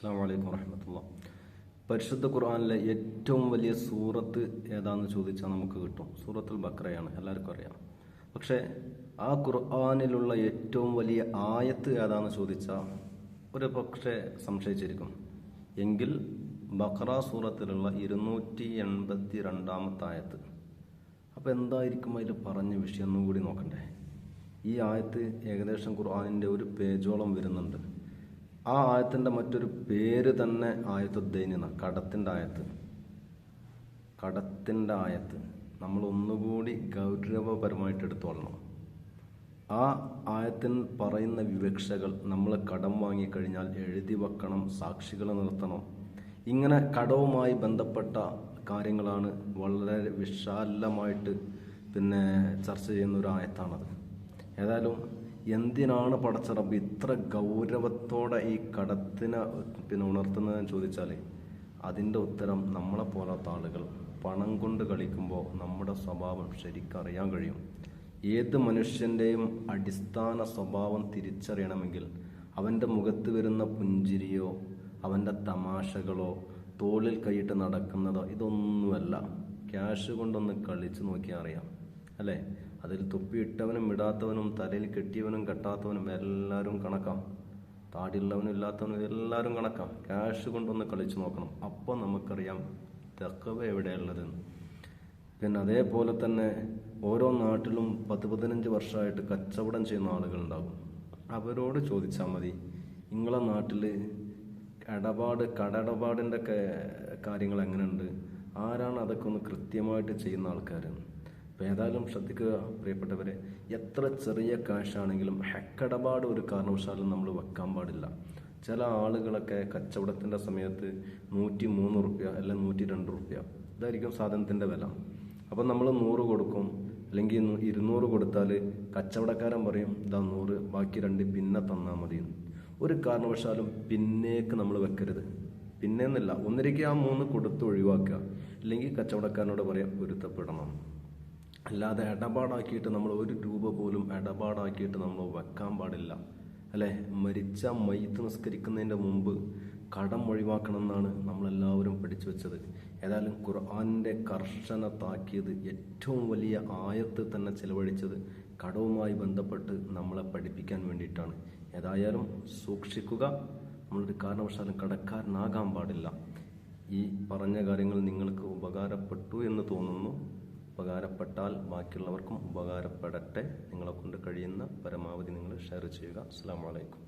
അസ്സലാമു അലൈക്കും വറഹ്മത്തുള്ളാഹി. പരിശുദ്ധ ഖുർആനിലെ ഏറ്റവും വലിയ സൂറത്ത് ഏതാണെന്ന് ചോദിച്ചാൽ നമുക്ക് കിട്ടും. സൂറത്തുൽ ബഖറയാണ്, എല്ലാവർക്കും അറിയാം. പക്ഷേ ആ ഖുർആനിലുള്ള ഏറ്റവും വലിയ ആയത്ത് ഏതാണെന്ന് ചോദിച്ചാൽ ഒരു പക്ഷേ സംശയിച്ചിരിക്കും. എങ്കിൽ ബഖറ സൂറത്തിലുള്ള 282 ആയത്ത്. അപ്പോൾ എന്തായിരിക്കും അതിൽ പറഞ്ഞ വിഷയം എന്നും കൂടി നോക്കണ്ടേ. ഈ ആയത്ത് ഏകദേശം ഖുർആനിൻ്റെ ഒരു പേജോളം വരുന്നുണ്ട്. ആ ആയത്തിൻ്റെ മറ്റൊരു പേര് തന്നെ ആയത്തുദ്ദൈന, കടത്തിൻ്റെ ആയത്ത് നമ്മൾ ഒന്നുകൂടി ഗൗരവപരമായിട്ട് എടുത്തോളണം. ആ ആയത്തിൽ പറയുന്ന വിവക്ഷകൾ നമ്മൾ കടം വാങ്ങിക്കഴിഞ്ഞാൽ എഴുതി വെക്കണം, സാക്ഷികളെ നിർത്തണം. ഇങ്ങനെ കടവുമായി ബന്ധപ്പെട്ട കാര്യങ്ങളാണ് വളരെ വിശാലമായിട്ട് ചർച്ച ചെയ്യുന്ന ഒരു ആയത്താണത്. ഏതായാലും എന്തിനാണ് പടച്ച റബ്ബ് ഇത്ര ഗൗരവത്തോടെ ഈ കടത്തിനെ ഉണർത്തുന്നതെന്ന് ചോദിച്ചാൽ അതിൻ്റെ ഉത്തരം നമ്മളെ പോലത്തെ ആളുകൾ പണം കൊണ്ട് കളിക്കുമ്പോൾ നമ്മുടെ സ്വഭാവം ശരിക്കറിയാൻ കഴിയും. ഏത് മനുഷ്യൻ്റെയും അടിസ്ഥാന സ്വഭാവം തിരിച്ചറിയണമെങ്കിൽ അവൻ്റെ മുഖത്ത് വരുന്ന പുഞ്ചിരിയോ അവൻ്റെ തമാശകളോ തോളിൽ കൈയിട്ട് നടക്കുന്നതോ ഇതൊന്നുമല്ല. ക്യാഷ് കൊണ്ടൊന്ന് കളിച്ച് നോക്കിയാൽ അറിയാം അല്ലേ. അതിൽ തൊപ്പിയിട്ടവനും ഇടാത്തവനും തലയിൽ കെട്ടിയവനും കെട്ടാത്തവനും എല്ലാവരും കണക്കാം. താടിയുള്ളവനും ഇല്ലാത്തവനും എല്ലാവരും കണക്കാം. ക്യാഷ് കൊണ്ടൊന്ന് കളിച്ച് നോക്കണം, അപ്പോൾ നമുക്കറിയാം തഖ്വ എവിടെയുള്ളതെന്ന്. അതേപോലെ തന്നെ ഓരോ നാട്ടിലും 10-15 വർഷമായിട്ട് കച്ചവടം ചെയ്യുന്ന ആളുകളുണ്ടാകും. അവരോട് ചോദിച്ചാൽ മതി, നിങ്ങളെ നാട്ടിൽ കടയിടപാടിൻ്റെ കാര്യങ്ങൾ എങ്ങനെയുണ്ട്, ആരാണ് അതൊക്കെ ഒന്ന് കൃത്യമായിട്ട് ചെയ്യുന്ന ആൾക്കാർ. അപ്പോൾ ഏതായാലും ശ്രദ്ധിക്കുക പ്രിയപ്പെട്ടവരെ, എത്ര ചെറിയ കാശാണെങ്കിലും ഹെക്കടപാട് ഒരു കാരണവശാലും നമ്മൾ വെക്കാൻ പാടില്ല. ചില ആളുകളൊക്കെ കച്ചവടത്തിൻ്റെ സമയത്ത് 103 റുപ്യ അല്ലെങ്കിൽ 102 റുപ്യ ഇതായിരിക്കും സാധനത്തിൻ്റെ വില. അപ്പം നമ്മൾ 100 കൊടുക്കും, അല്ലെങ്കിൽ 200 കൊടുത്താൽ കച്ചവടക്കാരൻ പറയും ഇതാ 100, ബാക്കി 2 പിന്നെ തന്നാൽ മതി. ഒരു കാരണവശാലും പിന്നേക്ക് നമ്മൾ വെക്കരുത്. പിന്നേന്നല്ല, ഒന്നിരിക്കുക ആ 3 കൊടുത്ത് ഒഴിവാക്കുക, അല്ലെങ്കിൽ കച്ചവടക്കാരനോട് പറയാം പൊരുത്തപ്പെടണം. അല്ലാതെ ഇടപാടാക്കിയിട്ട് നമ്മൾ 1 രൂപ പോലും ഇടപാടാക്കിയിട്ട് നമ്മൾ വെക്കാൻ പാടില്ല അല്ലേ. മരിച്ച മയ്യത്ത് നിസ്കരിക്കുന്നതിൻ്റെ മുമ്പ് കടം ഒഴിവാക്കണം എന്നാണ് നമ്മളെല്ലാവരും പഠിച്ചു വെച്ചത്. ഏതായാലും ഖുർആനിൻ്റെ കർശന താക്കീത് ഏറ്റവും വലിയ ആയത്ത് തന്നെ ചിലവഴിച്ചത് കടവുമായി ബന്ധപ്പെട്ട് നമ്മളെ പഠിപ്പിക്കാൻ വേണ്ടിയിട്ടാണ്. ഏതായാലും സൂക്ഷിക്കുക, നമ്മളൊരു കാരണവശാലും കടക്കാരനാകാൻ പാടില്ല. ഈ പറഞ്ഞ കാര്യങ്ങൾ നിങ്ങൾക്ക് ഉപകാരപ്പെട്ടു എന്ന് തോന്നുന്നു. ഉപകാരപ്പെട്ടാൽ ബാക്കിയുള്ളവർക്കും ഉപകാരപ്പെടട്ടെ. നിങ്ങളെ കൊണ്ട് കഴിയുന്ന പരമാവധി നിങ്ങൾ ഷെയർ ചെയ്യുക. അസ്സലാമു അലൈക്കും.